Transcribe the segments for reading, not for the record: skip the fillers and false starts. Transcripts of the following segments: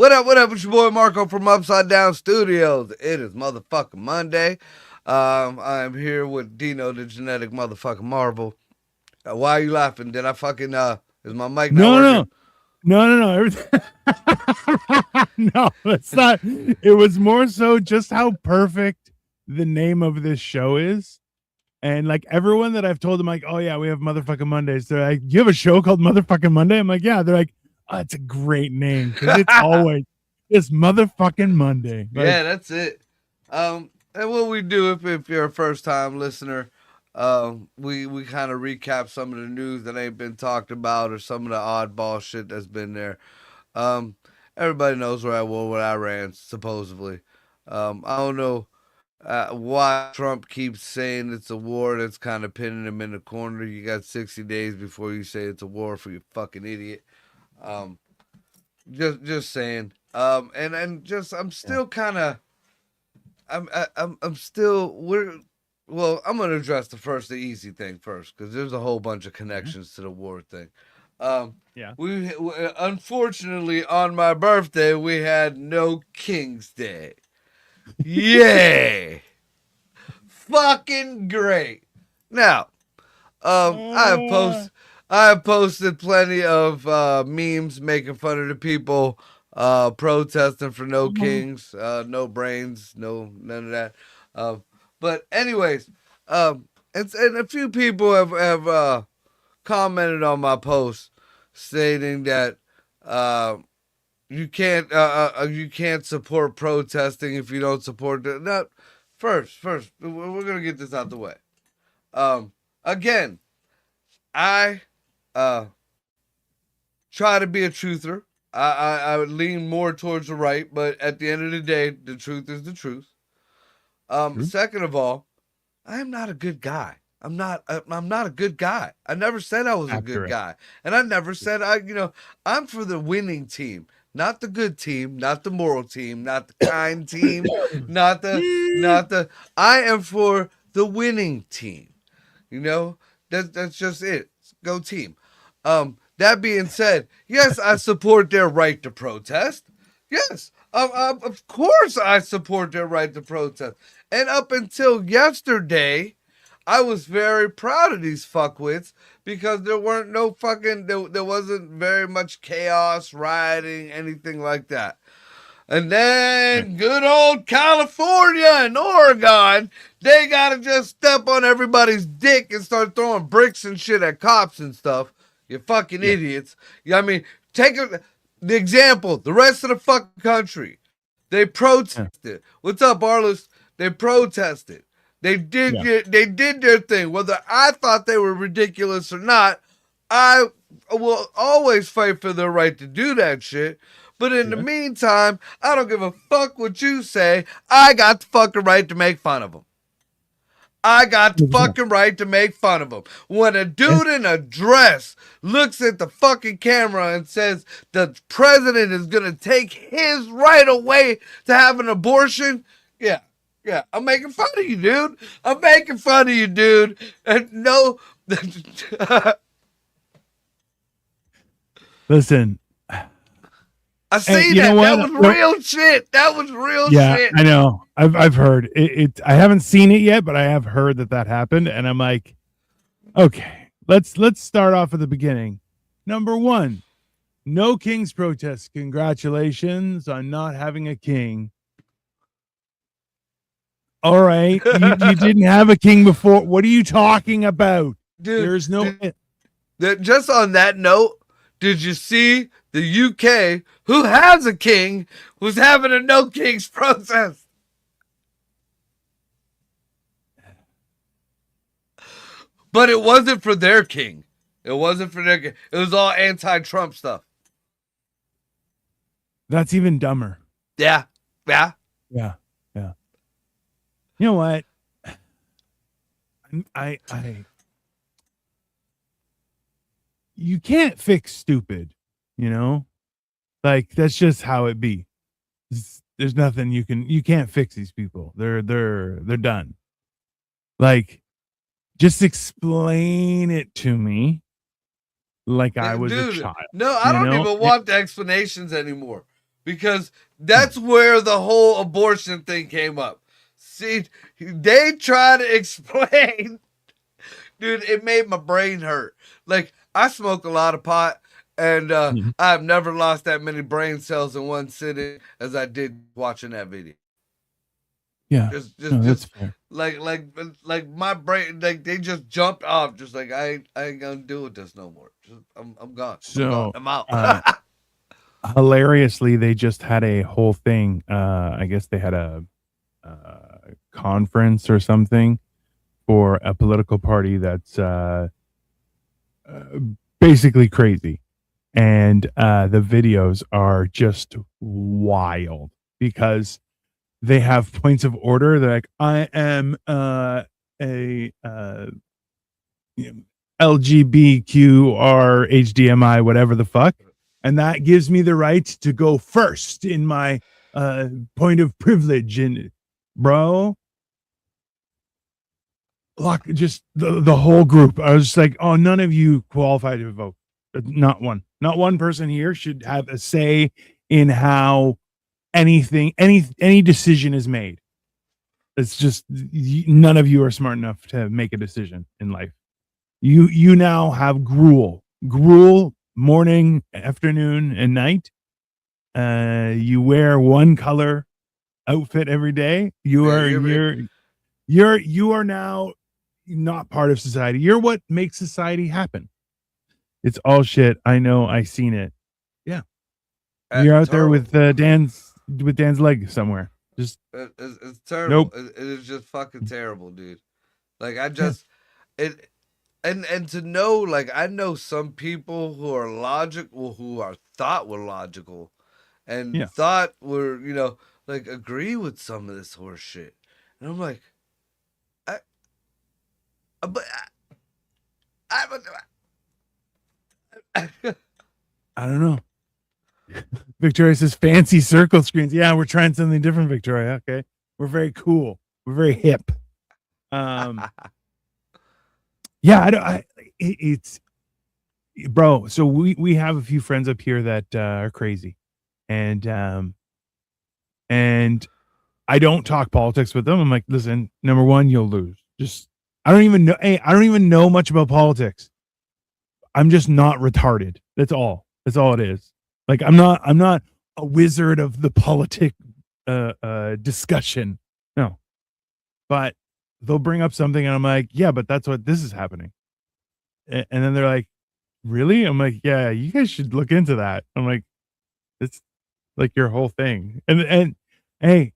What up? What up? It's your boy Marco from Upside Down Studios. It is motherfucking Monday. I'm here with Dino, the genetic motherfucking marvel. Why are you laughing? Did I fucking Is my mic not No, working? no, no. Everything. No, it's not. It was more so just how perfect the name of this show is. And like everyone that I've told them, like, oh yeah, we have motherfucking Mondays. They're like, you have a show called Motherfucking Monday? I'm like, yeah. They're like, oh, it's a great name because it's motherfucking Monday. Like, Yeah, that's it. And what we do if you're a first time listener, we kind of recap some of the news that ain't been talked about or some of the oddball shit that's been there. Um, Everybody knows we're at war with Iran, supposedly. I don't know why Trump keeps saying it's a war that's kind of pinning him in the corner. You got 60 days before you say it's a war for you fucking idiot. Um, just saying. And just I'm yeah. still kind of I'm still we're well. I'm gonna address the easy thing first because there's a whole bunch of connections to the war thing. Yeah. We unfortunately on my birthday we had no King's Day. Yay! Fucking great. Now, um, I have Uh, post I have posted plenty of memes making fun of the people protesting for no kings, no brains, no none of that. But anyways, and a few people have commented on my post stating that uh, you can't support protesting if you don't support the. No, first, we're gonna get this out the way. Again, I uh try to be a truther. I would lean more towards the right, but at the end of the day, the truth is the truth. True. Second of all, I am not a good guy. I'm not a good guy. I never said I was a good Accurate. guy. And I never said I'm for the winning team, not the good team, not the moral team, not the kind team, not the I am for the winning team. You know? That's just it. Go team. That being said, yes, I support their right to protest. Yes, of course I support their right to protest. And up until yesterday, I was very proud of these fuckwits because there weren't no fucking there wasn't very much chaos, rioting, anything like that. And then good old California and Oregon, they gotta just step on everybody's dick and start throwing bricks and shit at cops and stuff. You fucking Yeah. idiots. Yeah, I mean, the example. The rest of the fucking country, they Yeah. protested. What's up, Arliss? They protested. Yeah. They did their thing. Whether I thought they were ridiculous or not, I will always fight for their right to do that shit. But in the Yeah. meantime, I don't give a fuck what you say. I got the fucking right to make fun of them. I got the 100%. fucking right to make fun of them. When a Yeah. dude in a dress looks at the fucking camera and says the president is gonna take his right away to have an abortion, yeah, yeah, I'm making fun of you, dude. I'm making fun of you, dude. And no, Listen, I and see you know that. That what? was real shit. That was real Yeah, shit. I know. I've heard it. I haven't seen it yet, but I have heard that happened, and I'm like, okay, let's start off at the beginning. Number one, no king's protest. Congratulations on not having a king. All right, you didn't have a king before. What are you talking about? Dude, There's no. just on that note, did you see the UK, who has a king, was having a no kings protest? But it wasn't for their king. It wasn't for their king. It was all anti-Trump stuff. That's even dumber. Yeah, yeah. Yeah, yeah. You know what? I you can't fix stupid, you know? Like that's just how it be. There's nothing you can't fix these people. They're done. Like just explain it to me like I was a Dude, child, no, I you don't know? even want the explanations anymore. because that's where the whole abortion thing came up. See, they try to explain, dude. It made my brain hurt. Like I smoke a lot of pot, and Mhm. I've never lost that many brain cells in one sitting as I did watching that video. Yeah. Just, just, No, that's just fair. like my brain, like they just jumped off. Just like I ain't gonna deal with this no more. I'm gone. I'm gone. So, I'm out. hilariously, they just had a whole thing. I guess they had a conference or something for a political party that's uh, basically crazy. And the videos are just wild because they have points of order. They're like, I am a you know, LGBTQR HDMI, whatever the fuck. And that gives me the right to go first in my point of privilege. And bro, look, just the whole group. I was just like, oh, none of you qualify to vote. Not one. Not one person here should have a say in how any decision is made. It's just none of you are smart enough to make a decision in life. You now have gruel morning, afternoon, and night. You wear one color outfit every day. You Yeah, are you are now not part of society. You're what makes society happen. It's all shit. I know. I seen it. Yeah, you're out there terrible. with Dan's leg somewhere. Just It's terrible. nope. It is just fucking terrible, dude. Like I Yeah, just it and to know, like I know some people who are logical, who are thought were logical, and yeah. thought were like agree with some of this horse shit, and I'm like, I but I I don't know. Victoria says fancy circle screens. Yeah, we're trying something different, Victoria. Okay, we're very cool. We're very hip. Um, yeah, I don't. It's bro. So we have a few friends up here that are crazy, and and I don't talk politics with them. I'm like, listen, number one, you'll lose. Just I don't even know. Hey, I don't even know much about politics. I'm just not retarded. That's all. That's all it is. Like I'm not a wizard of the politic discussion. No. But they'll bring up something and I'm like, yeah, but that's what this is happening. And then they're like, really? I'm like, yeah, you guys should look into that. I'm like, it's like your whole thing. And hey,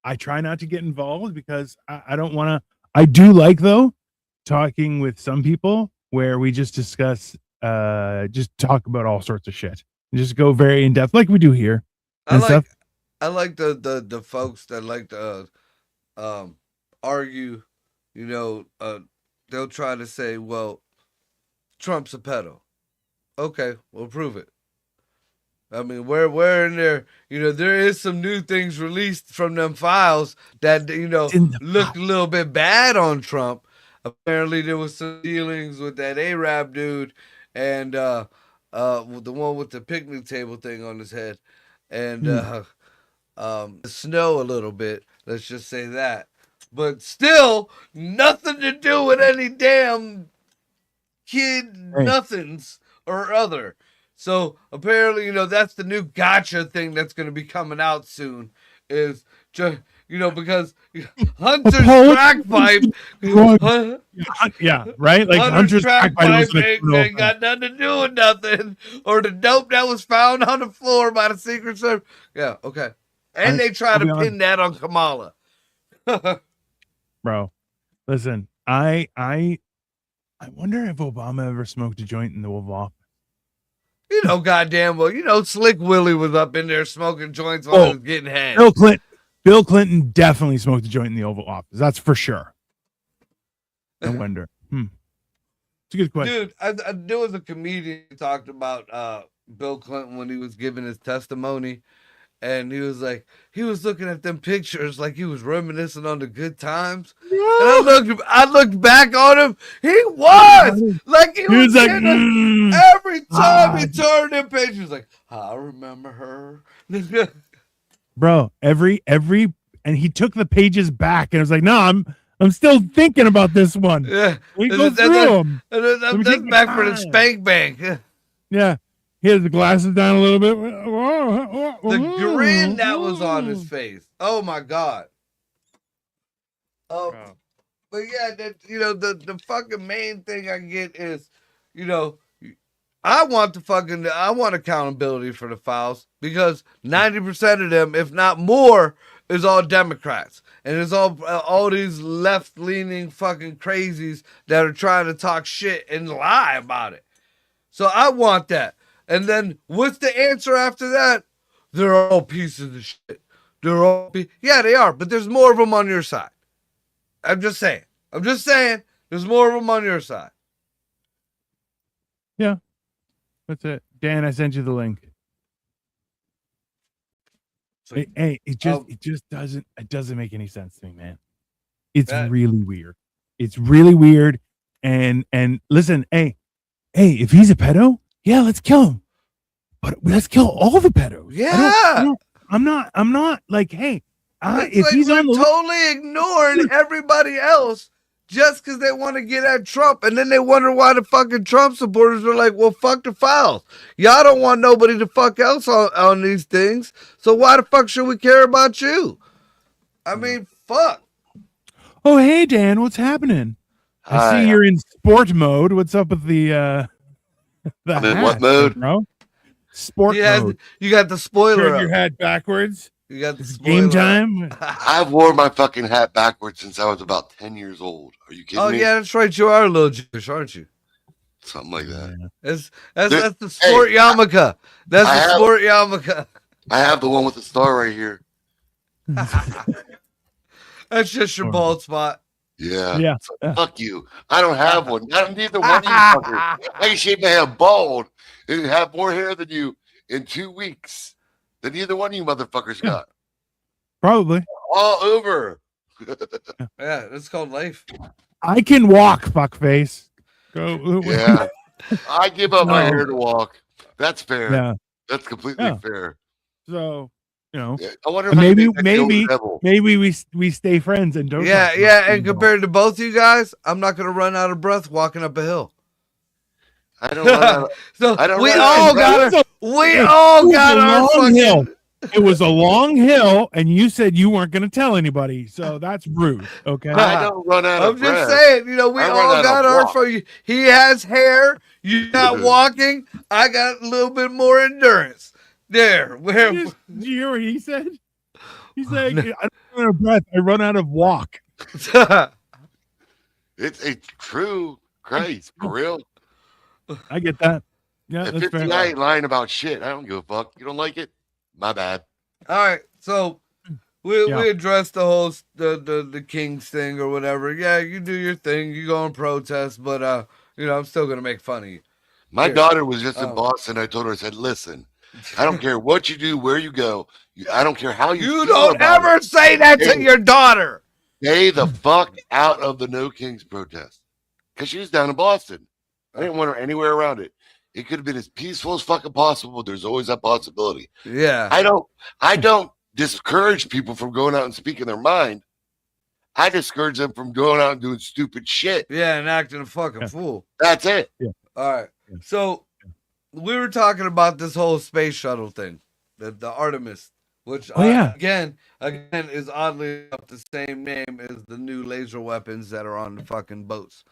I try not to get involved because I don't want to. I do like though talking with some people where we just talk about all sorts of shit and just go very in depth like we do here I and stuff. like I like the folks that like to um argue, you know, they'll try to say, well, Trump's a pedo. Okay, we'll prove it. I mean, where in there, there is some new things released from them files that It's in the looked a little bit bad on Trump. Apparently, there was some dealings with that Arab dude and the one with the picnic table thing on his head, and mm, the snow a little bit. Let's just say that, but still nothing to do with any damn kid hey, nothings or other. So apparently, that's the new gotcha thing that's going to be coming out soon. Is just because a Hunter's crack politician pipe, should drug. Hun- Yeah, right. Like Hunter's Hunter's crack crackpot pipe wasn't a criminal ain't offense. got nothing to do with nothing, or the dope that was found on the floor by the Secret Service. Yeah, okay. And they try I'll to be honest, pin that on Kamala. You bro. Listen, I wonder if Obama ever smoked a joint in the Oval Office. know, goddamn well, Slick Willie was up in there smoking joints while he Oh, was getting head. Bill Clinton. Bill Clinton definitely smoked a joint in the Oval Office. That's for sure. I wonder. It's a good question. Dude, there was a comedian who talked about Bill Clinton when he was giving his testimony, and he was looking at them pictures like he was reminiscing on the good times. And No. I looked back on him. He was like he was like, getting every time he turned them pages. He was like, I remember her. bro, every, and he took the pages back and was like, no, I'm still thinking about this one. Yeah, We go through them. That's back for the spank bank. Yeah. He had the glasses down a little bit. The grin that was on his face. Oh my god. Oh, but yeah, the fucking main thing I get is, I want accountability for the fouls because 90% of them, if not more, is all Democrats and it's all these left leaning fucking crazies that are trying to talk shit and lie about it. So I want that. And then what's the answer after that? They're all pieces of shit. Yeah, they are, but there's more of them on your side. I'm just saying. There's more of them on your side. Yeah. That's it. Dan, I sent you the link. Hey, it just doesn't make any sense to me, man. It's really weird. It's really weird. And listen, hey, if he's a pedo, yeah, let's kill him. But let's kill all the pedos. Yeah. I'm not like, hey, if like he's we're on the totally ignoring everybody else just because they want to get at Trump, and then they wonder why the fucking Trump supporters are like, well, fuck the fouls. Y'all don't want nobody to fuck else on these things, so why the fuck should we care about you? I mean, fuck. Oh, hey, Dan, what's happening? I see you're in sport mode. What's up with the I'm in what mode, bro? Sport mode. You got the spoiler. Turn your hat backwards. You got the game time. I've worn my fucking hat backwards since I was about 10 years old. Are you kidding me? Oh yeah, that's right. You are a little Jewish, aren't you? Something like that. That's the sport yarmulke. That's the sport yarmulke. I have the one with the star right here. That's just your bald spot. Yeah. So, fuck you. I don't have one. Neither one of you fuckers. I can shave my hair bald and have more hair than you in 2 weeks than either one of you motherfuckers got. Probably. All over. Yeah, that's called life. I can walk, fuckface. Go. Yeah. I give up my hair to walk. That's fair. Yeah. That's completely fair. So, I wonder if maybe we stay friends and don't. Yeah. And compared to both you guys, I'm not gonna run out of breath walking up a hill. I don't run out. We all got our fucking hill. It was a long hill, and you said you weren't going to tell anybody, so that's rude. Okay, I don't run out of breath. I'm just saying, we all got our fucking. He has hair. You're not walking. I got a little bit more endurance. There. Where? Did you hear what he said? He's like, I don't run out of breath. I run out of walk. It's true, Christ, for real. I get that. Yeah, if that's it's fair. I ain't lying about shit. I don't give a fuck. You don't like it? My bad. All right, so we addressed the whole the Kings thing or whatever. Yeah, you do your thing. You go and protest, but I'm still gonna make fun of you. My daughter was just in Boston. I told her, I said, listen, I don't care what you do, where you go. I don't care how you. You don't ever say that to your daughter. Stay the fuck out of the No Kings protest, because she was down in Boston. I didn't want her anywhere around it. It could have been as peaceful as fucking possible, but there's always that possibility. Yeah. I don't discourage people from going out and speaking their mind. I discourage them from going out and doing stupid shit. Yeah, and acting a fucking fool. That's it. Yeah. All right. Yeah. So we were talking about this whole space shuttle thing, the Artemis, which again is oddly enough the same name as the new laser weapons that are on the fucking boats.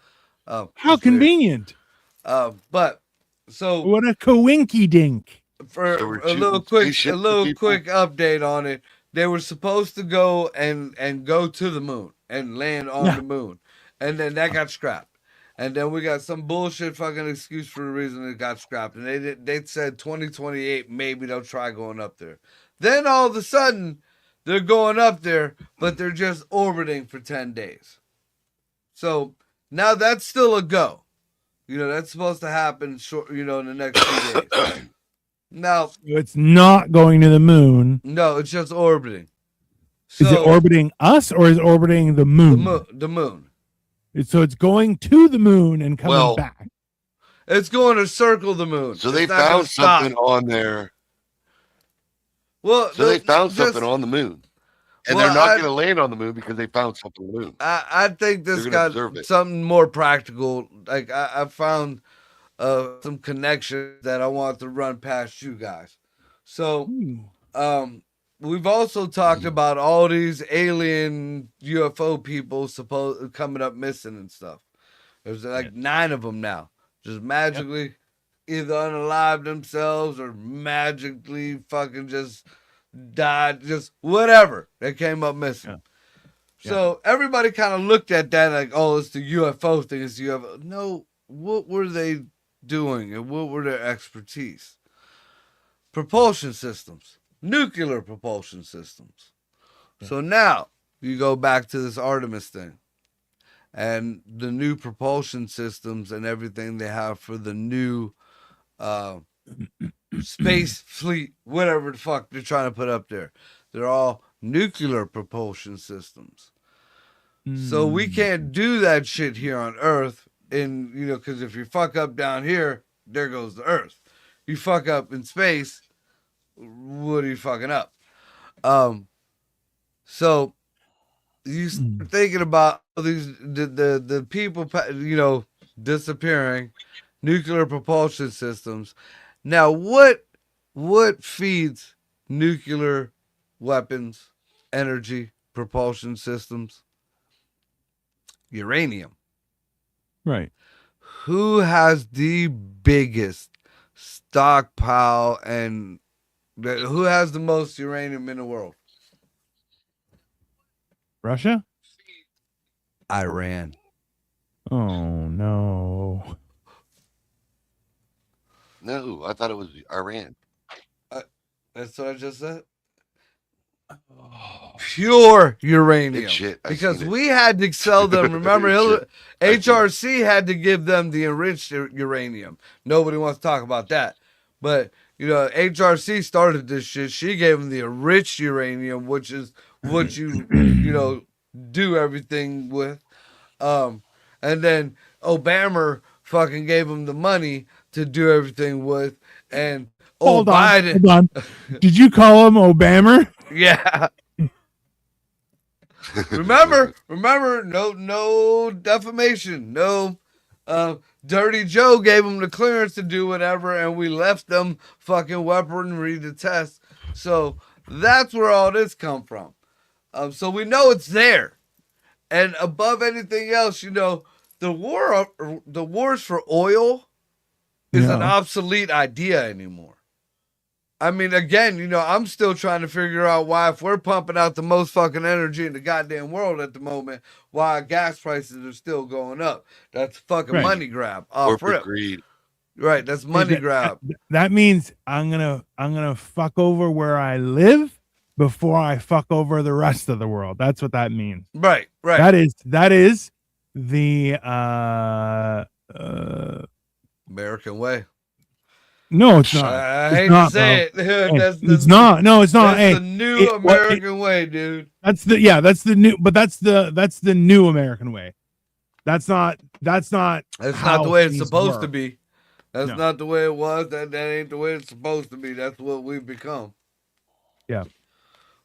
How convenient. But so what a coinky dink. For a little quick update on it. They were supposed to go and go to the moon and land on the moon, and then that got scrapped. And then we got some bullshit fucking excuse for the reason it got scrapped. And they said 2028 maybe they'll try going up there. Then all of a sudden they're going up there, but they're just orbiting for 10 days. So now that's still a go. That's supposed to happen in the next few days. Now, It's not going to the moon. no, it's just orbiting. Is it So orbiting us or is it orbiting the moon? the moon. So it's going to the moon and coming Well, back. It's going to circle the moon. So it's they not gonna found stop. something on there. Well, So they found just, something on the moon. And Well, they're not I- going to land on the moon because they found something on the moon. I think this They're gonna got observe it. something more practical. Like I found some connections that I want to run past you guys. So we've also talked about all these alien UFO people supposed coming up missing and stuff. There's like 9 of them now, just magically either unalived themselves or magically fucking just died, just whatever. They came up missing. Yeah. So everybody kind of looked at that like, oh, it's the UFO thing. It's the UFO. No, what were they doing and what were their expertise? Propulsion systems, nuclear propulsion systems. Yeah. So now you go back to this Artemis thing and the new propulsion systems and everything they have for the new space fleet, whatever the fuck they're trying to put up there. They're all nuclear propulsion systems. So we can't do that shit here on Earth. And, because if you fuck up down here, there goes the Earth. You fuck up in space, what are you fucking up? So you start thinking about these the people, disappearing, nuclear propulsion systems. Now, what feeds nuclear weapons, energy, propulsion systems? Uranium. Right. Who has the biggest stockpile and who has the most uranium in the world? Russia? Iran. Oh no. No, I thought it was Iran. That's what I just said. Pure uranium. It's shit. Because we had to sell them. Remember, HRC had to give them the enriched uranium. Nobody wants to talk about that. But, HRC started this shit. She gave them the enriched uranium, which is what you, do everything with. And then Obama fucking gave them the money to do everything with. And Biden. Hold on. Did you call him Obama? Yeah. remember, no defamation, no Dirty Joe gave them the clearance to do whatever, and we left them fucking weaponry to test. So that's where all this come from. So we know it's there, and above anything else, the wars for oil is an obsolete idea anymore. I mean, again, I'm still trying to figure out why, if we're pumping out the most fucking energy in the goddamn world at the moment, why gas prices are still going up. That's fucking money grab. Corporate greed. Right, that's money grab. That means I'm gonna fuck over where I live before I fuck over the rest of the world. That's what that means. Right. That is the American way. No, it's not. I hate to say it. It's not. No, it's not. That's the new American way, dude. That's the new, but that's the new American way. That's not the way it's supposed to be. That's not the way it was. That ain't the way it's supposed to be. That's what we've become. Yeah.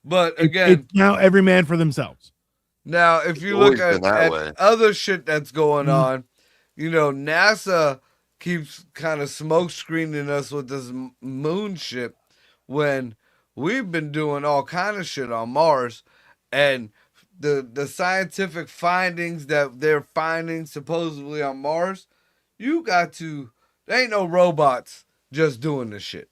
But again, it's now every man for themselves. Now, if you look at other shit that's going on, NASA keeps kind of smoke screening us with this moon shit when we've been doing all kind of shit on Mars, and the scientific findings that they're finding supposedly on Mars, there ain't no robots just doing this shit.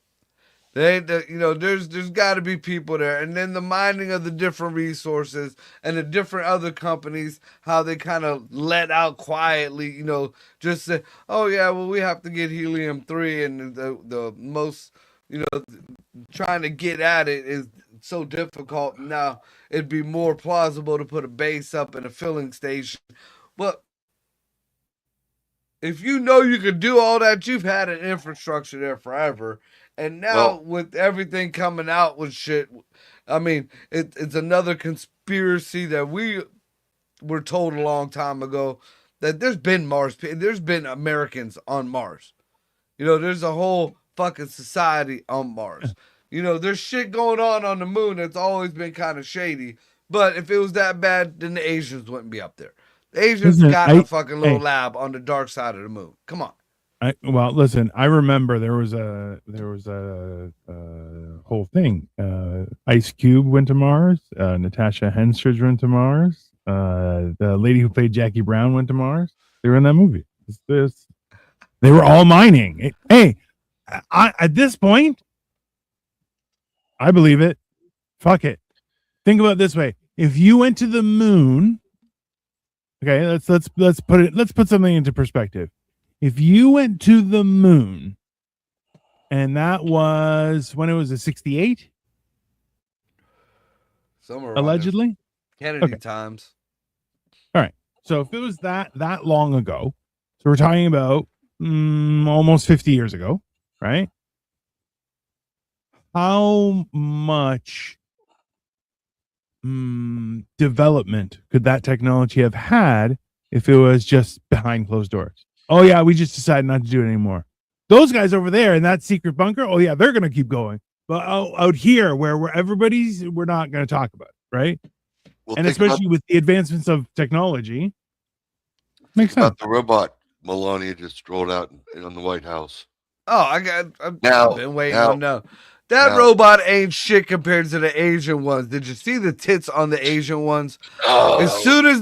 There's got to be people there, and then the mining of the different resources and the different other companies, how they kind of let out quietly, just say, oh yeah, well we have to get helium-3, and the most, trying to get at it is so difficult. Now it'd be more plausible to put a base up in a filling station, but if you could do all that, you've had an infrastructure there forever. And now Well- with everything coming out with shit, I mean, it's another conspiracy that we were told a long time ago that there's been there's been Americans on Mars. You know, there's a whole fucking society on Mars. You know, there's shit going on the moon that's always been kind of shady. But if it was that bad, then the Asians wouldn't be up there. The Asians Listen, got a fucking little hey. lab on the dark side of the moon. Come on. Well, listen, I remember there was a whole thing. Ice Cube went to Mars. Natasha Henstridge went to Mars. The lady who played Jackie Brown went to Mars. They were in that movie. They were all mining. Hey, at this point, I believe it. Fuck it. Think about it this way: if you went to the moon, okay, let's put something into perspective. If you went to the moon, and that was when it was a 68, Somewhere allegedly, Kennedy times. All right. So if it was that long ago, so we're talking about almost 50 years ago, right? How much development could that technology have had if it was just behind closed doors? Oh yeah, we just decided not to do it anymore. Those guys over there in that secret bunker, oh yeah, they're gonna keep going. But out here, where we're not gonna talk about it, right? Well, And think especially with the advancements of technology, makes about sense. the robot Melania just rolled out on the White House. Oh, I've been waiting to know. That robot ain't shit compared to the Asian ones. Did you see the tits on the Asian ones? Oh, As soon as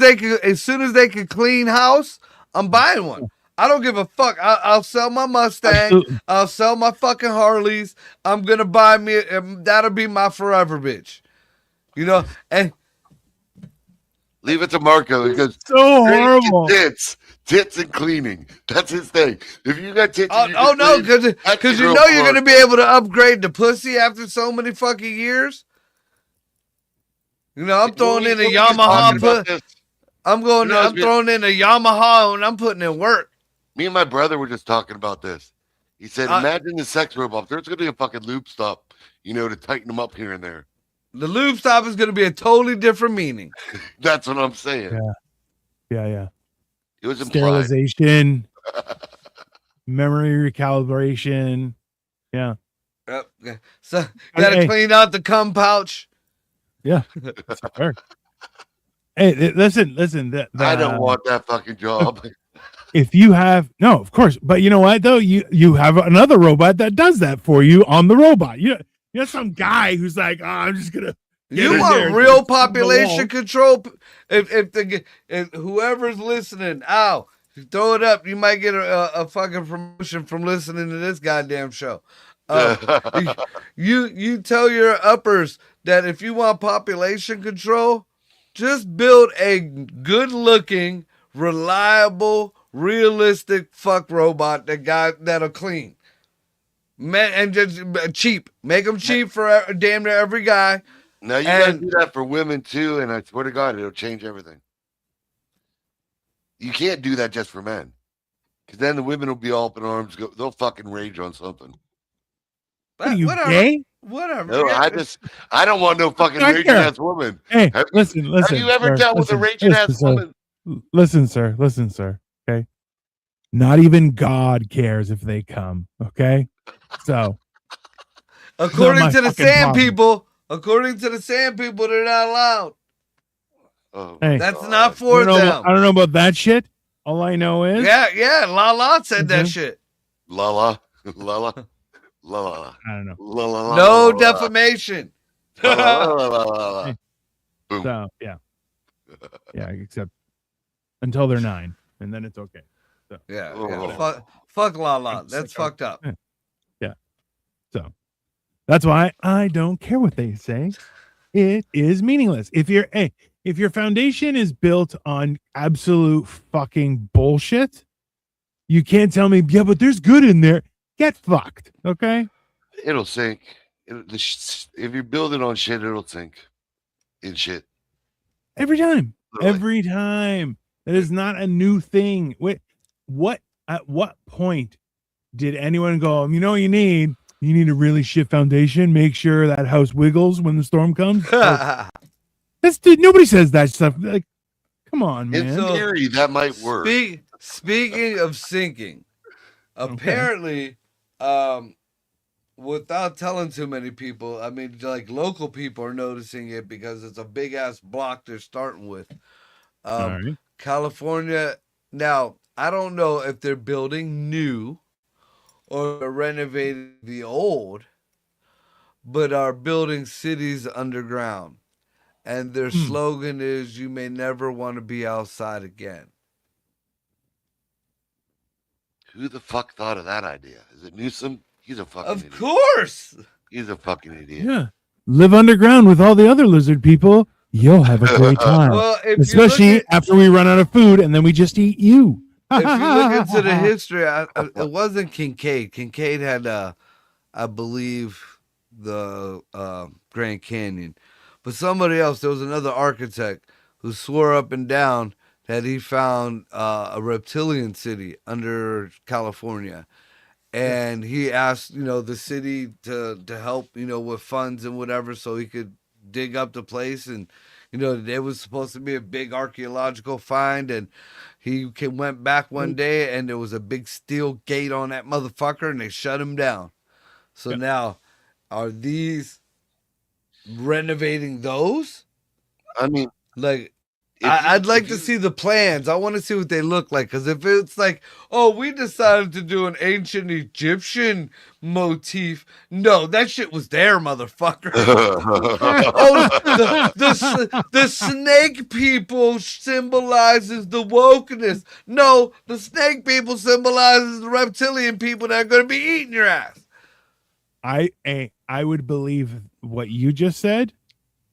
they can clean house, I'm buying one. I don't give a fuck. I'll sell my Mustang. Absolutely. I'll sell my fucking Harleys. I'm gonna buy me. That'll be my forever bitch. You know, and leave it to Marco because So horrible. Tits and cleaning. That's his thing. If you got tits, oh no, because you know you're gonna be able to upgrade the pussy after so many fucking years. You know, I'm throwing in a Yamaha. I'm throwing in a Yamaha and I'm putting in work. Me and my brother were just talking about this. He said, imagine the sex robot. There's going to be a fucking loop stop, to tighten them up here and there. The lube stop is going to be a totally different meaning. That's what I'm saying. Yeah. It was implied. Sterilization, memory recalibration. Yeah. So gotta clean out the cum pouch. Yeah. Hey, listen. I don't want that fucking job. If you have of course, but you know what though, you have another robot that does that for you on the robot. You're some guy who's like, I'm just gonna. You want real population control? If whoever's listening, throw it up. You might get a fucking promotion from listening to this goddamn show. You tell your uppers that if you want population control, just build a good-looking, reliable, realistic fuck robot that'll clean. And just cheap. Make them cheap for damn near every guy. Now you gotta do that for women too, and I swear to God, it'll change everything. You can't do that just for men, because then the women will be all up in arms. They'll fucking rage on something. Whatever. Gay? Whatever. No, I don't want no fucking raging ass woman. Hey, listen. Have you ever dealt with a raging ass woman? Listen, sir. Okay. Not even God cares if they come. Okay. So, according to the sand people, they're not allowed. Oh, hey, that's not for them. I don't know about that shit. All I know is Lala said that shit. Lala. I don't know. No defamation. Boom. So yeah, except until they're 9, and then it's okay. So, fuck Lala. That's fucked up. Yeah. So that's why I don't care what they say. It is meaningless. If your foundation is built on absolute fucking bullshit, you can't tell me, but there's good in there. Get fucked, okay? It'll sink. If you build it on shit, it'll sink in shit. Every time. Literally. Every time. That is not a new thing. At what point did anyone go, you need You need a really shit foundation. Make sure that house wiggles when the storm comes. Nobody says that stuff. Like, come on, In man. So- theory, that might work. Speaking of sinking, apparently, without telling too many people, I mean, like local people are noticing it because it's a big ass block they're starting with. All right. California. Now, I don't know if they're building new or they're renovating the old, but are building cities underground. And their slogan is, "You may never want to be outside again." Who the fuck thought of that idea? Is it Newsom? He's a fucking Of idiot. course. He's a fucking idiot. Yeah. Live underground with all the other lizard people. You'll have a great time. Well, if Especially you look after we run out of food and then we just eat you. if you look into the history, it wasn't Kincaid. Kincaid had, I believe, the Grand Canyon. But somebody else, there was another architect who swore up and down that he found a reptilian city under California. And he asked, the city to help, with funds and whatever so he could dig up the place. And, it was supposed to be a big archaeological find. And he went back one day and there was a big steel gate on that motherfucker and they shut him down. So now, are these renovating those? I mean, Like, I'd like to see the plans. I want to see what they look like. Because if it's like, oh, we decided to do an ancient Egyptian motif. No, that shit was there, motherfucker. Oh, the snake people symbolizes the wokeness. No, the snake people symbolizes the reptilian people that are going to be eating your ass. I would believe what you just said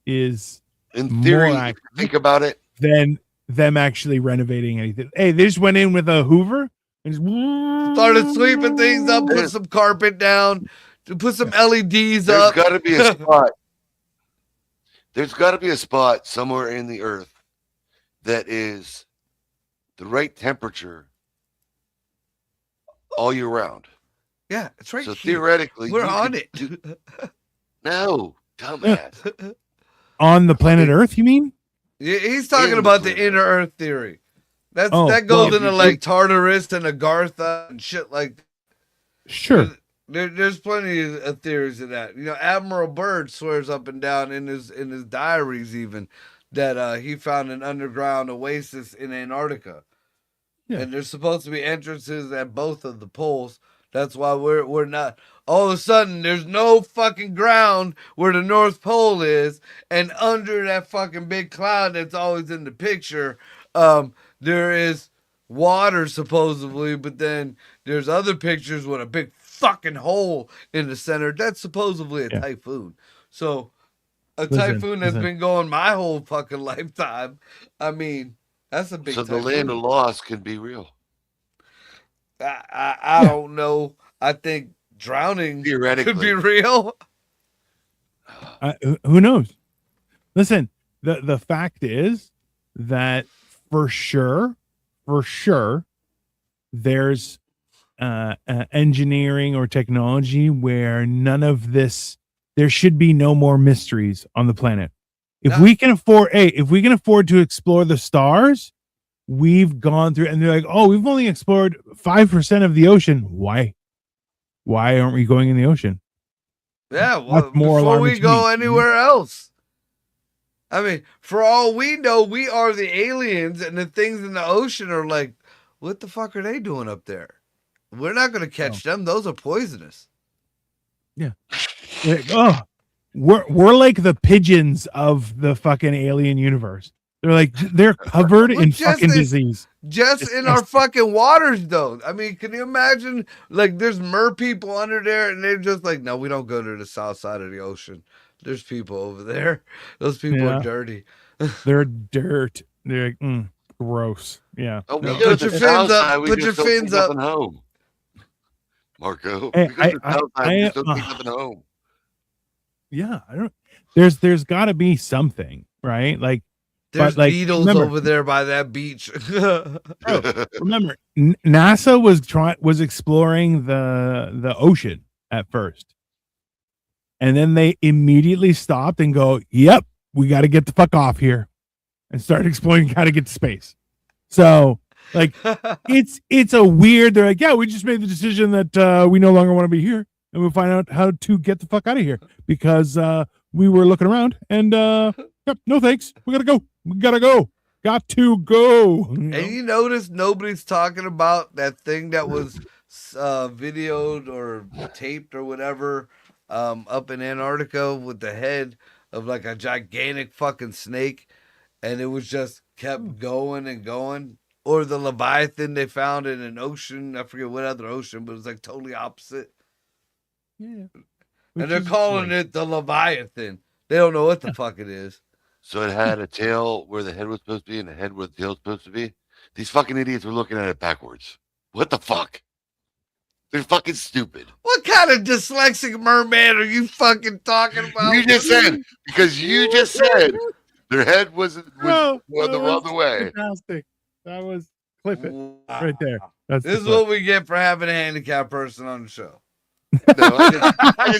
is in theory, more if you think about it, than them actually renovating anything. Hey, they just went in with a Hoover and just started sweeping things up, put some carpet down, put some LEDs there's up. got to be a spot. There's got to be a spot somewhere in the earth that is the right temperature all year round. Yeah, it's right So here. theoretically, We're you on could it. No, dumbass. on the planet Earth, you mean? Yeah, he's talking In about the the inner Earth theory. That goes well, into like Tartarus and Agartha and shit like that. Sure. There's plenty of theories of that. Admiral Byrd swears up and down in his diaries even that he found an underground oasis in Antarctica. Yeah. And there's supposed to be entrances at both of the poles. That's why we're not. All of a sudden, there's no fucking ground where the North Pole is, and under that fucking big cloud that's always in the picture, there is water supposedly, but then there's other pictures with a big fucking hole in the center. That's supposedly a typhoon. So, typhoon that's been going my whole fucking lifetime. I mean, that's a big. So typhoon. the land of lost can be real. I don't know. I think drowning Theoretically could be real. Who knows? Listen, the fact is that for sure, there's engineering or technology where none of this. There should be no more mysteries on the planet. If we can afford to explore the stars, we've gone through, and they're like, oh, we've only explored 5% of the ocean. Why aren't we going in the ocean? Yeah, well, before we go anywhere else. I mean, for all we know, we are the aliens, and the things in the ocean are like, what the fuck are they doing up there? We're not going to catch them. Those are poisonous. Yeah. Oh, we're like the pigeons of the fucking alien universe. They're covered in fucking disease. Just in our fucking waters, though. I mean, can you imagine? Like, there's mer people under there, and they're just like, no, we don't go to the south side of the ocean. There's people over there. Those people are dirty. They're dirt. They're like, gross. Yeah. Oh, No. Put your fins up. Put your fins up. Home. Marco, Hey, I don't take nothing home. Yeah, I don't. There's got to be something, right? Like, there's beetles over there by that beach. Remember, NASA was exploring the ocean at first. And then they immediately stopped and go, "Yep, we got to get the fuck off here," and start exploring how to get to space. So, like, it's a weird. They're like, "Yeah, we just made the decision that we no longer want to be here, and we'll find out how to get the fuck out of here because we were looking around and yep, no thanks. We gotta go. We gotta go. Got to go." And you notice nobody's talking about that thing that was videoed or taped or whatever up in Antarctica with the head of like a gigantic fucking snake, and it was just kept going and going. Or the Leviathan they found in an ocean. I forget what other ocean, but it was like totally opposite. Yeah. And they're calling it the Leviathan. They don't know what the fuck it is. So it had a tail where the head was supposed to be and a head where the tail was supposed to be. These fucking idiots were looking at it backwards. What the fuck? They're fucking stupid. What kind of dyslexic merman are you fucking talking about? You just said, because you just said their head was the wrong way. Fantastic. That was clip it right there. That's this is what we get for having a handicapped person on the show. No, I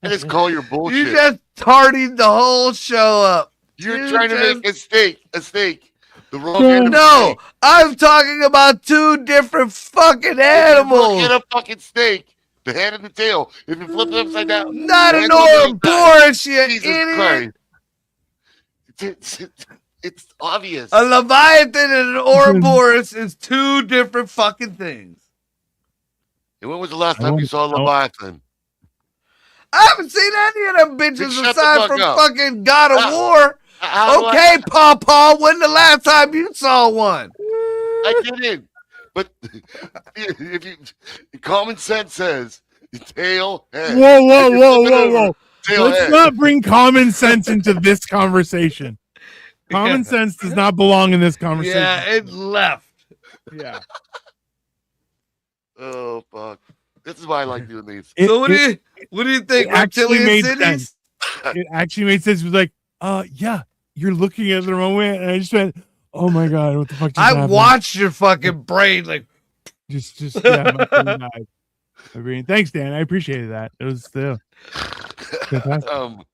just call your bullshit. You just tardied the whole show up. You're trying to make a steak. The wrong end of No, steak. I'm talking about two different fucking animals. Get a fucking steak. The head and the tail. If you flip it upside down. Not an Ouroboros, you idiot. It's obvious. A Leviathan and an Ouroboros is two different fucking things. And when was the last time you saw a Leviathan? I haven't seen any of them bitches Shut the aside fuck from up. fucking God of War. How Okay, Paw, when the last time you saw one? I didn't. But if you common sense says tail head. Whoa. Tail Let's head. not bring common sense into this conversation. Common sense does not belong in this conversation. Yeah, it left. Yeah. Oh fuck. This is why I like doing these. So what do you think? It actually Reptilian made cities? sense. It actually made sense. It was like, yeah, you're looking at the wrong way. And I just went, oh my God, what the fuck just I happened? watched your fucking brain like Just yeah, my brain died. My brain. Thanks, Dan. I appreciated that. It was fantastic. It's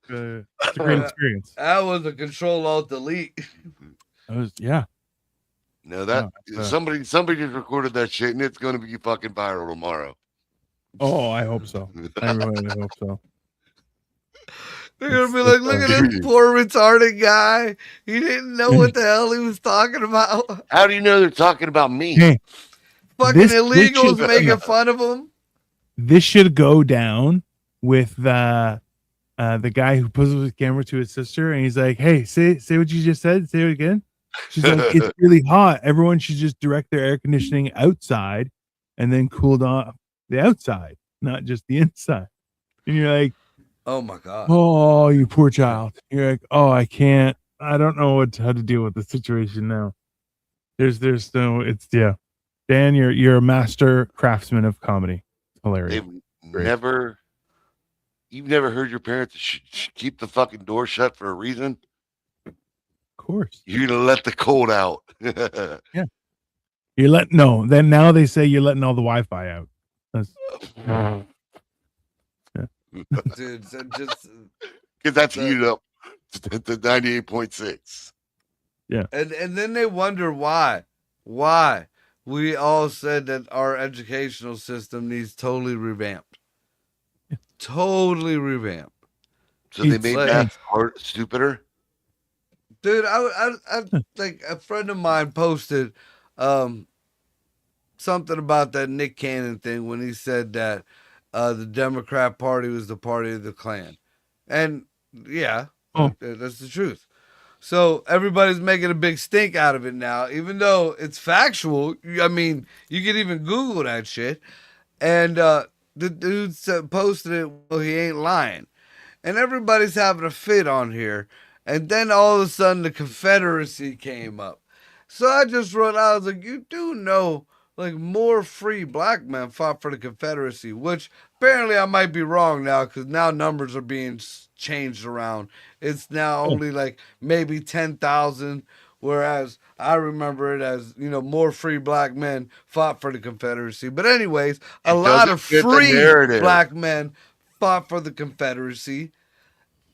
a great experience. that was a Control Alt Delete. It was, yeah. No, that somebody just recorded that shit and it's gonna be fucking viral tomorrow. Oh, I hope so. I really hope so. They're gonna be like, look at this poor retarded guy. He didn't know what the hell he was talking about. How do you know they're talking about me? Hey, Fucking this illegals should- making fun of him. This should go down with the guy who poses his camera to his sister, and he's like, "Hey, say what you just said. Say it again." She's like, "It's really hot. Everyone should just direct their air conditioning outside, and then cool off the outside, not just the inside." And you're like, Oh my god. "Oh, you poor child." You're like, "Oh, I can't. I don't know how to deal with the situation now." There's no. It's yeah. Dan, you're a master craftsman of comedy. Hilarious. You've never heard your parents keep the fucking door shut for a reason? Of course. You're gonna let the cold out. Yeah. Then now they say you're letting all the Wi-Fi out. Yeah. Dude, so just Because that's heated up to 98.6. Yeah. and then they wonder why we all said that our educational system needs totally revamped. Yeah. Totally revamped. So they made math stupider? Dude, I like a friend of mine posted something about that Nick Cannon thing when he said that the Democrat Party was the party of the Klan. And yeah, that's the truth. So everybody's making a big stink out of it now, even though it's factual. I mean, you can even Google that shit. And the dude posted it, well, he ain't lying. And everybody's having a fit on here. And then all of a sudden the Confederacy came up. So I just wrote out, I was like, you do know, like, more free black men fought for the Confederacy, which apparently I might be wrong now because now numbers are being changed around. It's now only like maybe 10,000, whereas I remember it as, more free black men fought for the Confederacy. But anyways, a lot of free black men fought for the Confederacy,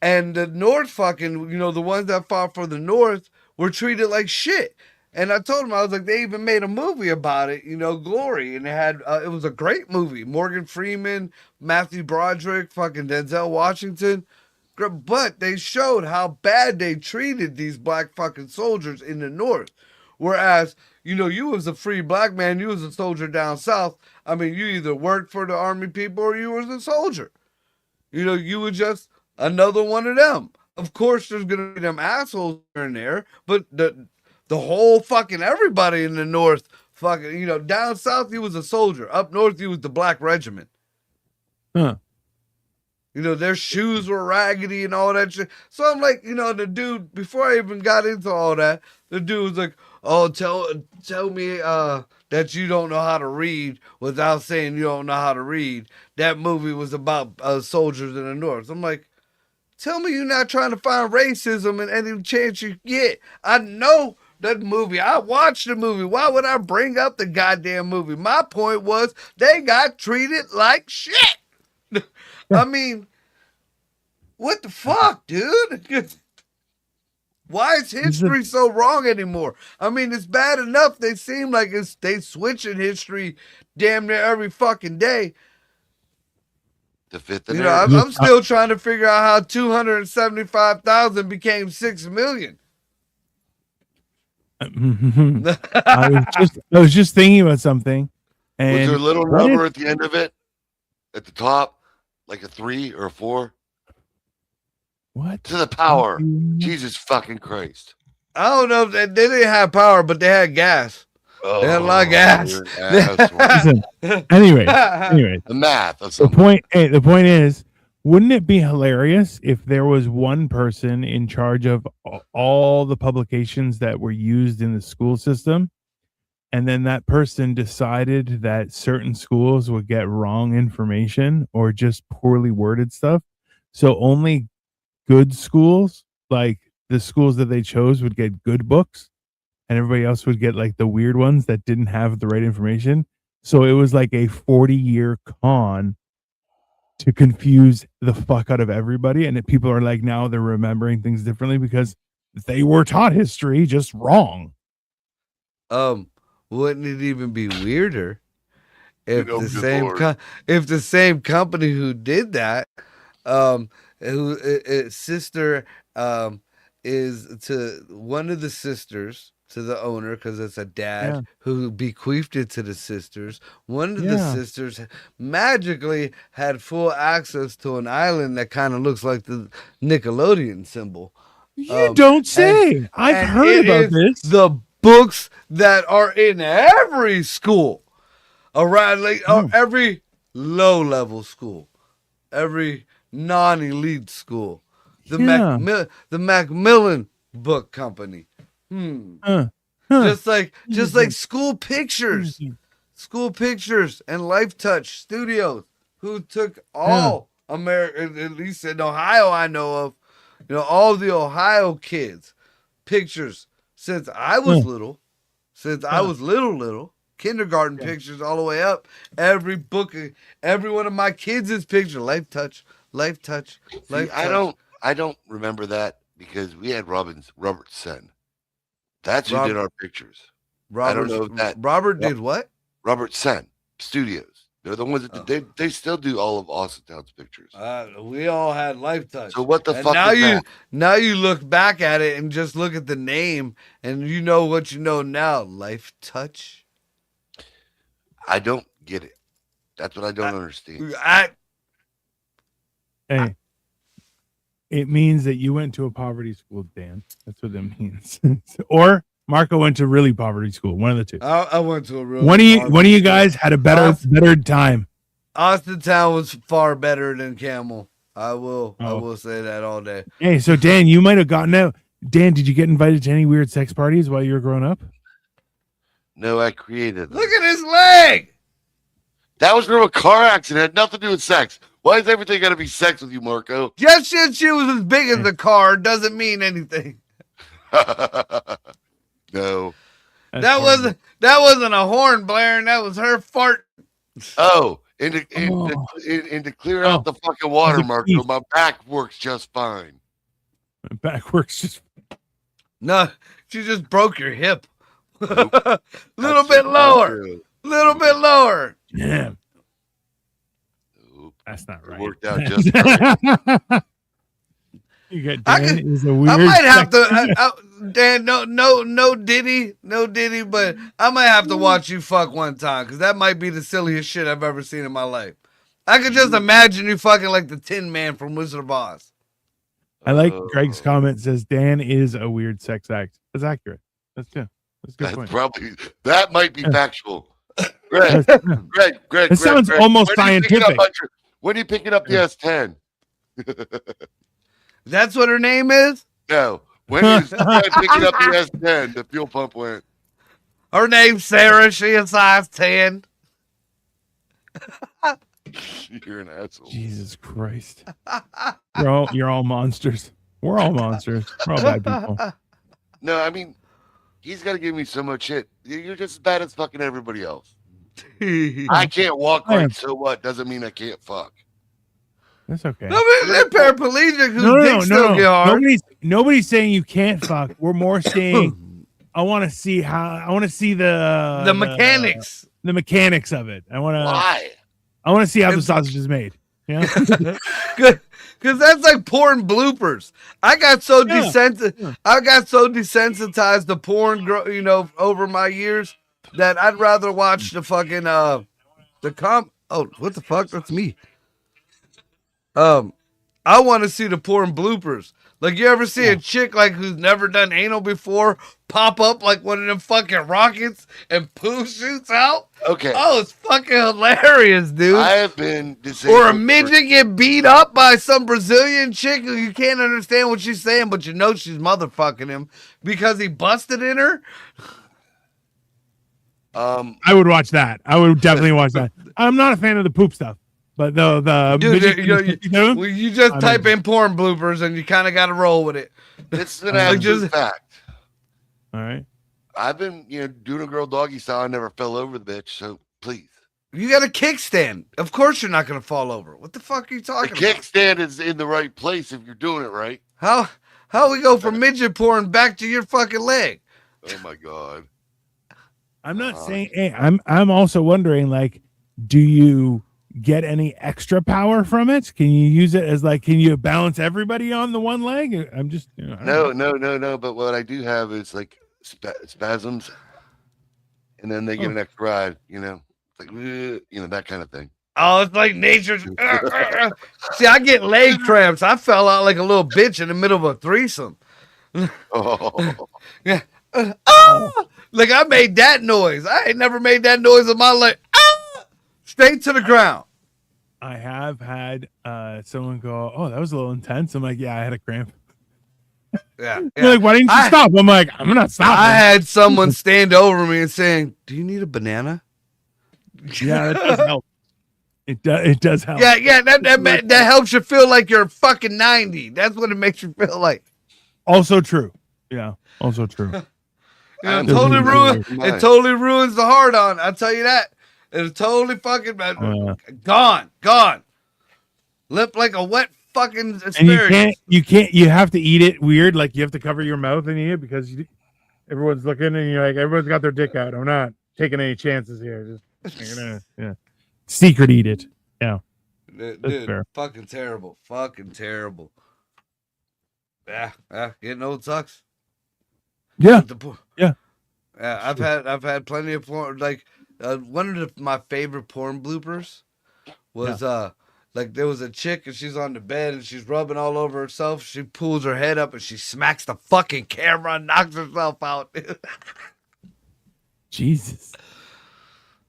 and the North fucking, the ones that fought for the North were treated like shit. And I told him, I was like, they even made a movie about it, Glory, and it was a great movie. Morgan Freeman, Matthew Broderick, fucking Denzel Washington. But they showed how bad they treated these black fucking soldiers in the North. Whereas, you was a free black man, you was a soldier down south. I mean, you either worked for the army people or you was a soldier. You were just another one of them. Of course, there's gonna be them assholes here and there, but the whole fucking everybody in the North, fucking, down south you was a soldier, up north you was the black regiment. Huh. Their shoes were raggedy and all that shit. So I'm like, the dude, before I even got into all that, the dude was like, oh, tell me that you don't know how to read without saying you don't know how to read. That movie was about soldiers in the North. I'm like, tell me you're not trying to find racism in any chance you get. I know that movie. I watched the movie. Why would I bring up the goddamn movie? My point was they got treated like shit. I mean, what the fuck, dude? Why is history so wrong anymore? I mean, it's bad enough they seem like they switching history damn near every fucking day. To fit the I'm still trying to figure out how 275,000 became 6 million. I was just thinking about something. And was there a little number at the end of it? At the top? Like a 3 or a 4? What? To the power. Jesus fucking Christ. I don't know if they didn't have power, but they had gas. They had a lot of gas. Anyway, the math of something. The point is, wouldn't it be hilarious if there was one person in charge of all the publications that were used in the school system, and then that person decided that certain schools would get wrong information or just poorly worded stuff, so only good schools, like the schools that they chose, would get good books, and everybody else would get like the weird ones that didn't have the right information. So it was like a 40-year con to confuse the fuck out of everybody. And people are like, now they're remembering things differently because they were taught history just wrong. Wouldn't it even be weirder if the same company who did that, who sister is to one of the sisters to the owner, because it's a dad who bequeathed it to the sisters. One of the sisters magically had full access to an island that kind of looks like the Nickelodeon symbol. You don't say. I've heard about this. The books that are in every school around, like every low-level school, every non-elite school, the Macmillan Book Company. Just like school pictures and Life Touch Studios, who took all America, at least in Ohio I know of, all the Ohio kids pictures since I was little, little kindergarten pictures all the way up. Every book, every one of my kids' picture, Life Touch. I don't remember that because we had Robert Sen. That's who did our pictures. I don't know if that Robert did what? Robert Sen Studios. They're the ones that they still do all of Austintown's pictures. We all had Life Touch. So what the fuck? Now you look back at it and just look at the name and you know what you know now. Life Touch. I don't get it. That's what I don't understand. Hey, it means that you went to a poverty school, Dan. That's what it means. Or Marco went to really poverty school. One of the two. I went to a real. One of you guys had a better time. Austintown was far better than Camel. I will say that all day. Hey, so Dan, you might have gotten out. Dan, did you get invited to any weird sex parties while you were growing up? No, I created them. Look at his leg. That was from a car accident. It had nothing to do with sex. Why is everything got to be sex with you, Marco? Just since she was as big as the car doesn't mean anything. No. That wasn't a horn blaring. That was her fart. Oh, And to, and to clear Oh. out the fucking water, He's a Marco, beast. my back works just fine. My back works just. No, she just broke your hip. Nope. Little That's bit it. lower. Little bit lower. Yeah, Nope. that's not It right. worked out just right. You got I Dan could- is a weird. I might have sex- to, Dan. No Diddy, but I might have to watch you fuck one time because that might be the silliest shit I've ever seen in my life. I could just imagine you fucking like the Tin Man from Wizard of Oz. I like Greg's comment says Dan is a weird sex act. That's accurate. That's good. That's a good That's point. probably that might be Yeah. factual. Greg, That's- Greg. It sounds almost scientific. When are you picking up the S10? That's what her name is? No. When is picking up the S10? The fuel pump went. Her name's Sarah. She is size 10. You're an asshole. Jesus Christ. You're all monsters. We're all monsters. We're all bad people. No, I mean, he's got to give me so much shit. You're just as bad as fucking everybody else. I can't walk right, so what? Doesn't mean I can't fuck. That's okay. No, they're paraplegic whose dick still get hard. Nobody's saying you can't fuck. We're more saying I want to see the mechanics. The mechanics of it. Why? I want to see how the sausage is made. Yeah. Because that's like porn bloopers. I got so desensitized to porn, over my years that I'd rather watch the fucking Oh, what the fuck? That's me. I want to see the porn bloopers. Like, you ever see a chick like who's never done anal before pop up like one of them fucking rockets and poo shoots out? Okay. Oh, it's fucking hilarious, dude. I have been disabled. Or a midget get beat up by some Brazilian chick who you can't understand what she's saying, but you know she's motherfucking him because he busted in her. I would watch that. I would definitely watch that. I'm not a fan of the poop stuff, but the Dude, you just type in porn bloopers and you kind of got to roll with it. It's an absolute fact. All right. I've been, doing a girl doggy style. I never fell over the bitch, so please. You got a kickstand. Of course you're not going to fall over. What the fuck are you talking about? The kickstand is in the right place if you're doing it right. How we go from midget porn back to your fucking leg? Oh my God. I'm not saying. Hey, I'm also wondering, like, do you get any extra power from it? Can you use it as can you balance everybody on the one leg? I'm just No. But what I do have is like spasms, and then they get an extra ride. Like that kind of thing. Oh, it's like nature's. See, I get leg cramps. I fell out like a little bitch in the middle of a threesome. Oh. Yeah. Like I made that noise. I ain't never made that noise in my life. Straight to the ground. I have had someone go, "Oh, that was a little intense." I'm like, "Yeah, I had a cramp." Yeah. They're like, "Why didn't you stop?" I'm like, "I'm not stopping." I had someone stand over me and saying, "Do you need a banana?" Yeah, that does help. It does help. Yeah. That helps you feel like you're fucking 90. That's what it makes you feel like. Also true. Yeah. Also true. It totally ruins the hard on. I'll tell you that. It's totally fucking gone. Lip like a wet fucking asparagus. And you have to eat it weird. Like you have to cover your mouth and eat it because everyone's looking and you're like, everyone's got their dick out. I'm not taking any chances here. Just secret eat it. Yeah. Dude, fair. Fucking terrible. Yeah, getting old sucks. Yeah. Yeah. I've had plenty of porn. Like one of my favorite porn bloopers was like there was a chick and she's on the bed and she's rubbing all over herself. She pulls her head up and she smacks the fucking camera and knocks herself out. Jesus.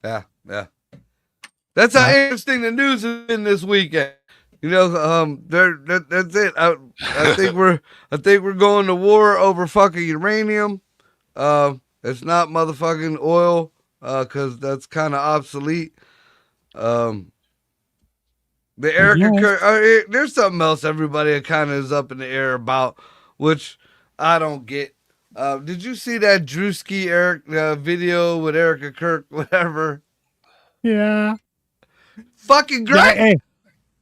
Yeah. That's how interesting the news has been this weekend. That's it. I think we're going to war over fucking uranium. It's not motherfucking oil, because that's kind of obsolete. The Erica Kirk, there's something else everybody kind of is up in the air about, which I don't get. Did you see that Drewski video with Erica Kirk, whatever? Yeah. Fucking great. Yeah, hey,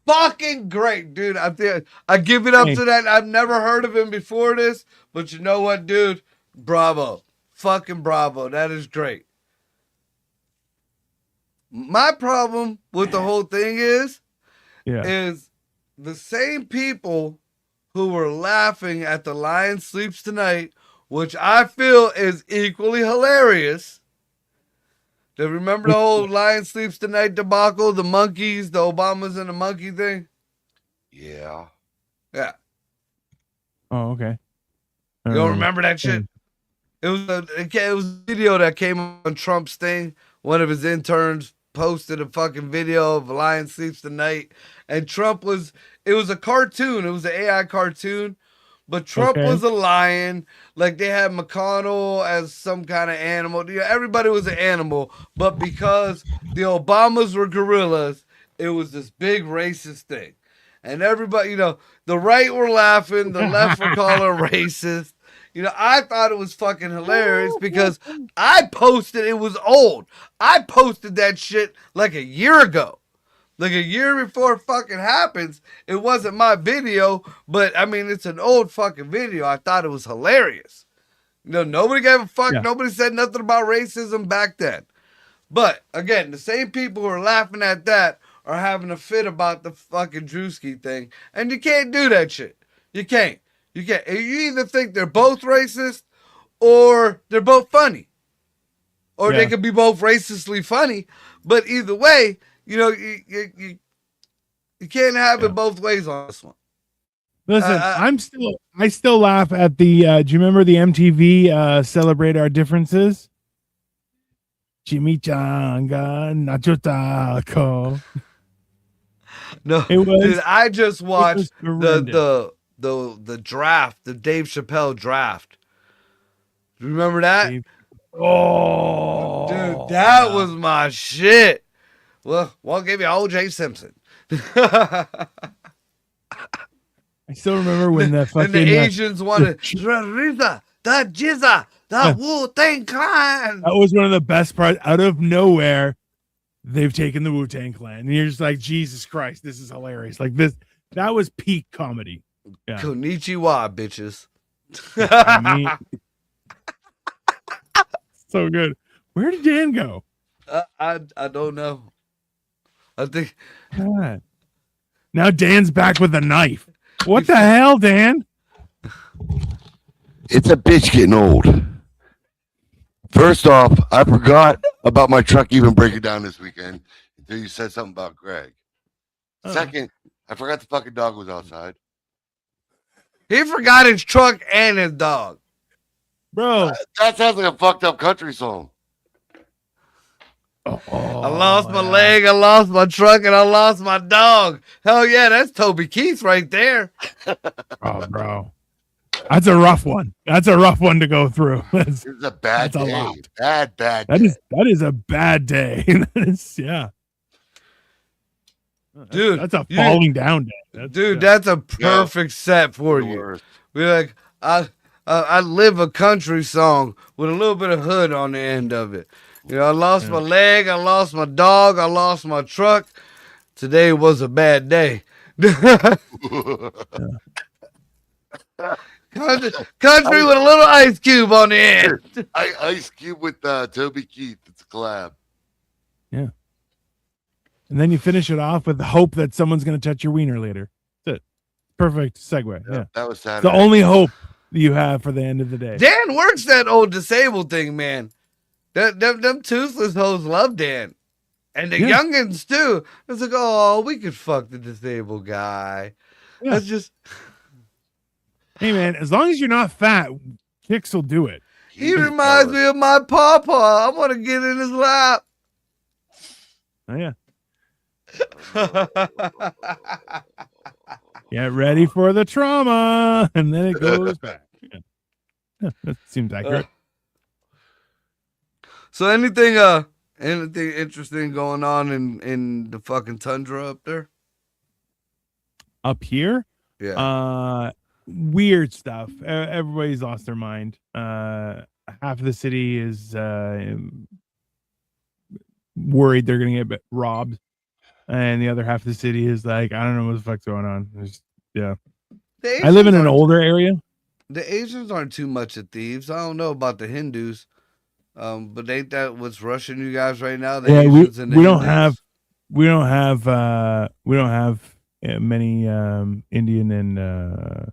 Fucking great, dude. I give it up Hey. to that. I've never heard of him before this, but you know what, dude? Bravo. Fucking bravo. That is great. My problem with the whole thing is yeah. the same people who were laughing at The Lion Sleeps Tonight, which I feel is equally hilarious. Do you remember the whole Lion Sleeps Tonight debacle? The monkeys, the Obamas and the monkey thing? Yeah. Yeah. Oh, okay. You don't remember that shit? It was a video that came on Trump's thing. One of his interns posted a fucking video of Lion Sleeps Tonight, and it was a cartoon. It was an AI cartoon, but Trump was a lion. Like, they had McConnell as some kind of animal. Yeah, everybody was an animal, but because the Obamas were gorillas, it was this big racist thing. And everybody, the right were laughing, the left were calling racist. I thought it was fucking hilarious because I posted, it was old. I posted that shit like a year ago. Like a year before it fucking happens. It wasn't my video, but I mean, it's an old fucking video. I thought it was hilarious. Nobody gave a fuck. Yeah. Nobody said nothing about racism back then. But again, the same people who are laughing at that are having a fit about the fucking Drewski thing. And you can't do that shit. You can't. You can't. You either think they're both racist or they're both funny. Or they could be both racistly funny. But either way, you can't have it both ways on this one. Listen, I still laugh at the do you remember the MTV Celebrate Our Differences? Chimichanga Nacho Taco. No, It was, dude, I just watched horrendous. the draft, the Dave Chappelle draft. Do you remember that? Oh, Dude, that was my shit. Well, give you OJ Simpson. I still remember when the fucking and the Asians wanted the Jizza, the Wu-Tang Clan. That was one of the best parts. Out of nowhere, they've taken the Wu-Tang Clan, and you're just like, Jesus Christ, this is hilarious. Like this, that was peak comedy. Yeah. Konnichiwa, bitches. I mean, so good. Where did Dan go? I don't know. I think God. Now Dan's back with a knife. What the hell, Dan? It's a bitch getting old. First off, I forgot about my truck even breaking down this weekend until you said something about Greg. Second, I forgot the fucking dog was outside. He forgot his truck and his dog. Bro. That sounds like a fucked up country song. I lost my leg, I lost my truck, and I lost my dog. Hell yeah, that's Toby Keith right there. Oh, bro. That's a rough one. That's a rough one to go through. It's a bad day. A lot. Bad day. That is a bad day. Yeah. Dude, that's a falling down day. That's a perfect set for you. We're like, I live a country song with a little bit of hood on the end of it. I lost my leg, I lost my dog, I lost my truck. Today was a bad day. Country with a little Ice Cube on the end. Ice Cube with Toby Keith. It's a collab. Yeah. And then you finish it off with the hope that someone's going to touch your wiener later. That's it. Perfect segue. Yeah. That was sad. The only hope you have for the end of the day. Dan works that old disabled thing, man. Them toothless hoes love Dan. And the youngins too. It's like, oh, we could fuck the disabled guy. Yeah. Let's just. Hey, man, as long as you're not fat, chicks will do it. He reminds me of my papa. I want to get in his lap. Oh, yeah. Get ready for the trauma. And then it goes back. Yeah, that seems accurate. So anything interesting going on in the fucking tundra up there? Up here? Yeah. Weird stuff. Everybody's lost their mind. Half of the city is worried they're going to get robbed. and the other half of the city is like, I don't know what the fuck's going on. Yeah. The I live in Asians an aren't- older area. The Asians aren't too much of thieves. I don't know about the Hindus, but ain't that what's rushing you guys right now? The Yeah, Asians and the we don't Hindus. have many Indian and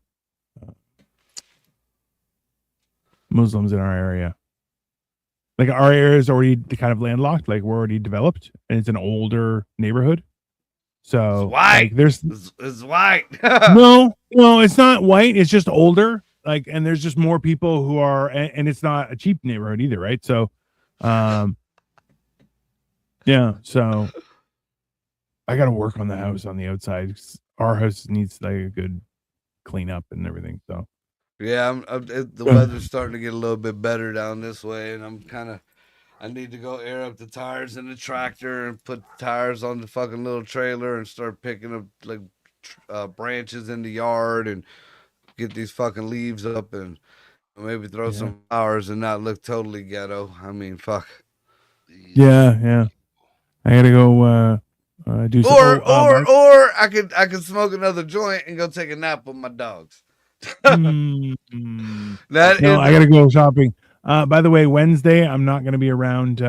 Muslims in our area. Like our area is already kind of landlocked. Like we're already developed, and it's an older neighborhood. So It's white. like, there's It's white. no, it's not white. It's just older. Like, and there's just more people who are, and it's not a cheap neighborhood either, right? So, yeah. So I got to work on the house on the outside. Our house needs like a good clean up and everything. So Yeah, the weather's starting to get a little bit better down this way, and I need to go air up the tires in the tractor and put tires on the fucking little trailer and start picking up like branches in the yard and get these fucking leaves up and maybe throw some flowers and not look totally ghetto. I mean, fuck. yeah. I gotta go do some. Or I could smoke another joint and go take a nap with my dogs. No, That I gotta go shopping. By the way, Wednesday I'm not gonna be around.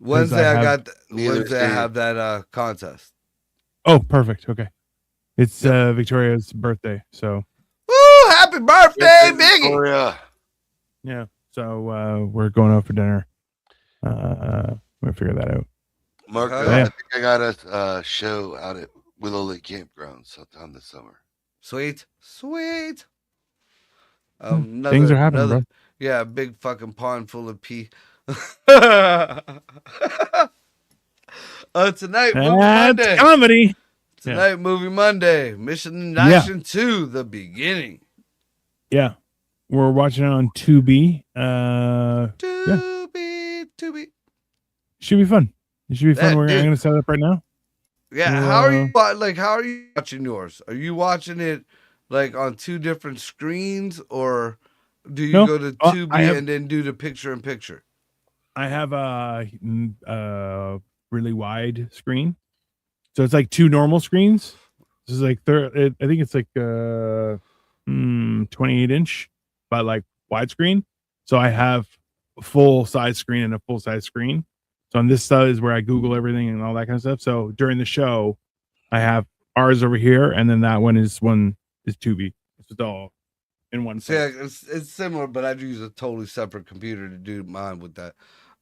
Wednesday I I have- got Wednesday I have that contest. Oh, perfect. Okay, it's Victoria's birthday, so Woo! Happy birthday, Biggie! Victoria. yeah. So we're going out for dinner. We'll figure that out. Mark, Okay. I think I got a show out at Willow Lake Campground sometime this summer. Sweet. Things are happening, bro. Yeah, a big fucking pond full of pee. Tonight, Movie Monday. That's comedy. Tonight, Movie Monday. Mission in Action 2, The Beginning. Yeah, we're watching it on Tubi. Tubi. Should be fun. It should be fun. I'm Dude. gonna set it up right now. Yeah, how are you watching yours? Are you watching it like on two different screens, or do you go to Tubi and then do the picture in picture? I have a really wide screen, so it's like two normal screens. This is like I think it's like 28-inch, but like widescreen. So I have a full size screen and a full size screen. So on this side is where I Google everything and all that kind of stuff. So during the show, I have ours over here, and then that one is Tubi. It's all in one. Yeah, it's similar, but I use a totally separate computer to do mine with that.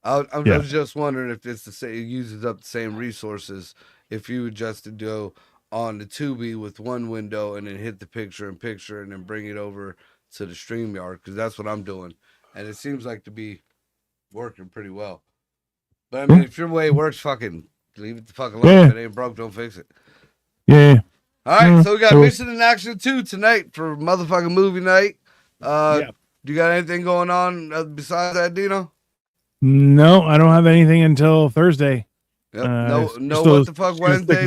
I was just wondering if it's the same. It uses up the same resources if you would just to go on the Tubi with one window and then hit the picture in picture and then bring it over to the StreamYard, because that's what I'm doing, and it seems like to be working pretty well. But I mean, if your way works, fucking leave it the fuck alone. Yeah. If it ain't broke, don't fix it. Yeah. All right, so we got Mission in Action 2 tonight for motherfucking movie night. Do you got anything going on besides that, Dino? No, I don't have anything until Thursday. Yep. No what the fuck Wednesday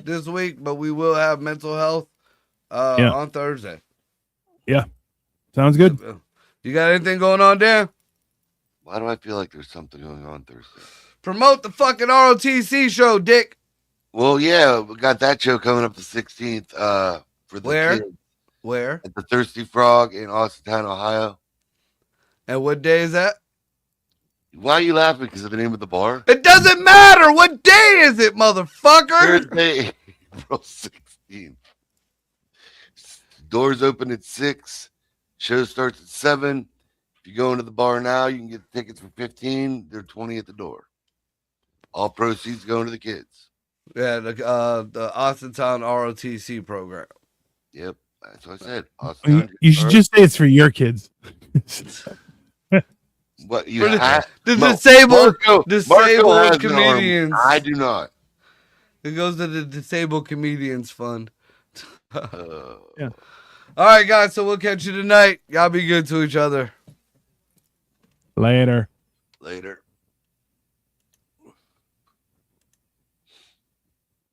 this week, but we will have mental health on Thursday. Yeah. Sounds good. You got anything going on, Dan? Why do I feel like there's something going on Thursday? Promote the fucking ROTC show, Dick. Well, yeah, we got that show coming up the 16th. For the kids Where? at the Thirsty Frog in Austintown, Ohio. And what day is that? Why are you laughing? Because of the name of the bar? It doesn't matter. What day is it, motherfucker? Thursday, April 16th. Doors open at 6. Show starts at 7. If you go into the bar now, you can get tickets for 15. They're 20 at the door. All proceeds going to the kids. Yeah, the Austintown ROTC program. Yep, that's what I said. You should just say it's for your kids. What you the Marco disabled has an arm. comedians. I do not. It goes to the Disabled Comedians Fund. Yeah. All right, guys. So we'll catch you tonight. Y'all be good to each other. Later. Later.